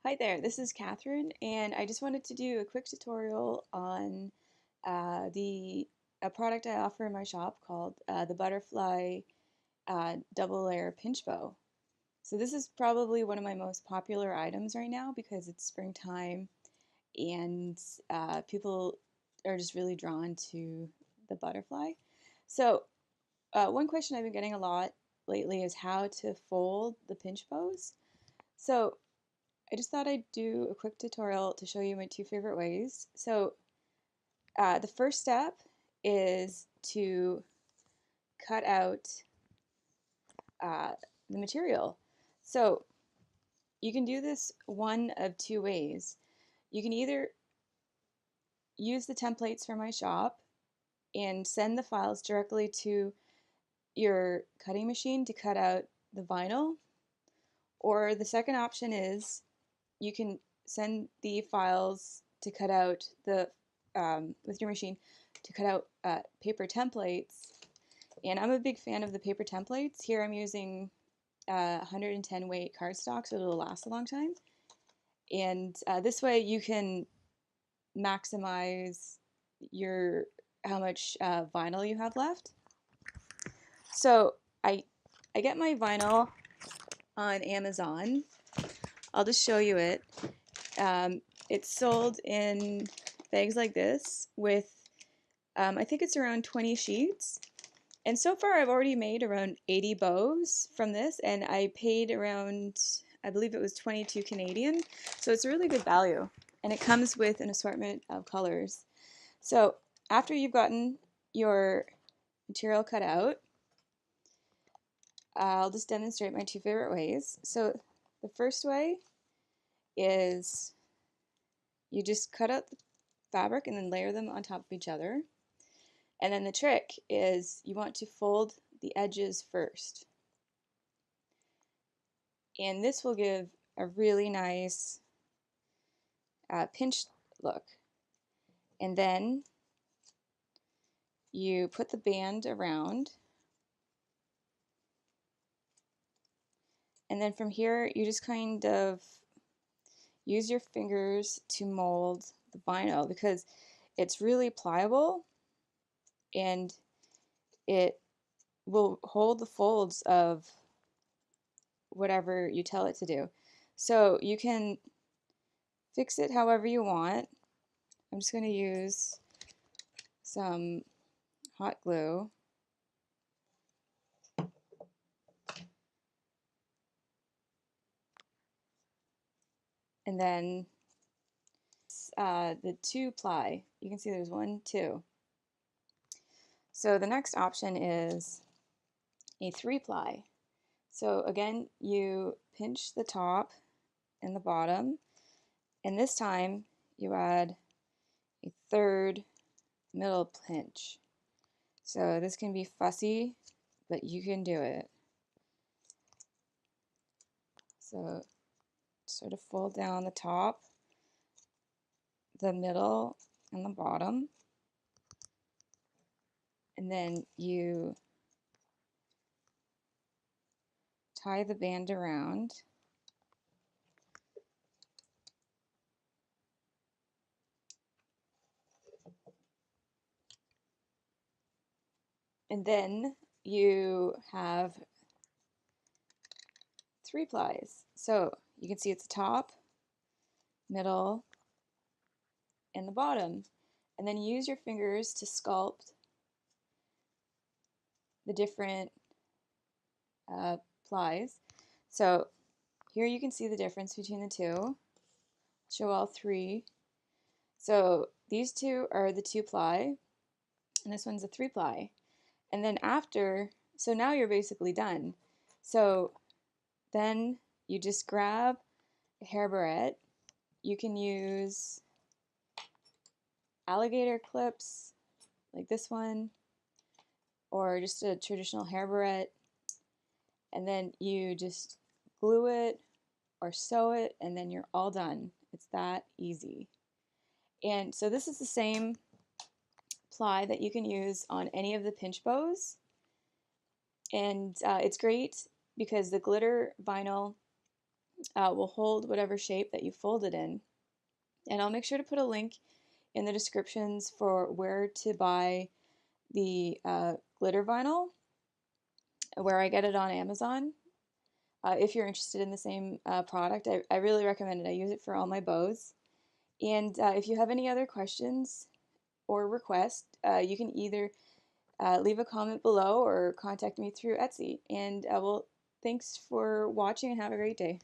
Hi there, this is Catherine, and I just wanted to do a quick tutorial on the a product I offer in my shop called the Butterfly Double Layer Pinch Bow. So this is probably one of my most popular items right now because it's springtime and people are just really drawn to the butterfly. So one question I've been getting a lot lately is how to fold the pinch bows. So I just thought I'd do a quick tutorial to show you my two favorite ways. So the first step is to cut out uh, the material. So you can do this one of two ways. You can either use the templates from my shop and send the files directly to your cutting machine to cut out the vinyl, or the second option is you can send the files to cut out the with your machine to cut out paper templates. And I'm a big fan of the paper templates. Here I'm using 110 weight cardstock, so it'll last a long time. And this way you can maximize your how much vinyl you have left. So I get my vinyl on Amazon. I'll just show you it. It's sold in bags like this with, I think it's around 20 sheets. And so far I've already made around 80 bows from this, and I paid around, I believe it was 22 Canadian. So it's a really good value. And it comes with an assortment of colors. So after you've gotten your material cut out, I'll just demonstrate my two favorite ways. So the first way is you just cut out the fabric and then layer them on top of each other. And then the trick is you want to fold the edges first. And this will give a really nice pinched look. And then you put the band around. And then from here, you just kind of use your fingers to mold the vinyl because it's really pliable and it will hold the folds of whatever you tell it to do. So you can fix it however you want. I'm just going to use some hot glue. And then the 2-ply. You can see there's 1, 2. So the next option is a 3-ply. So again, you pinch the top and the bottom, and this time you add a third middle pinch. So this can be fussy, but you can do it. So sort of fold down the top, the middle, and the bottom, and then you tie the band around. And then you have 3-plies. So you can see it's the top, middle, and the bottom. And then you use your fingers to sculpt the different plies. So here you can see the difference between the two. Show all three. So these two are the 2-ply, and this one's a 3-ply. And then after, so now you're basically done. So then you just grab a hair barrette. You can use alligator clips like this one, or just a traditional hair barrette, and then you just glue it or sew it, and then you're all done. It's that easy. And so this is the same ply that you can use on any of the pinch bows, and it's great because the glitter vinyl will hold whatever shape that you fold it in. And I'll make sure to put a link in the descriptions for where to buy the glitter vinyl, where I get it on Amazon. If you're interested in the same product, I really recommend it. I use it for all my bows. And if you have any other questions or requests, you can either leave a comment below or contact me through Etsy. And thanks for watching and have a great day.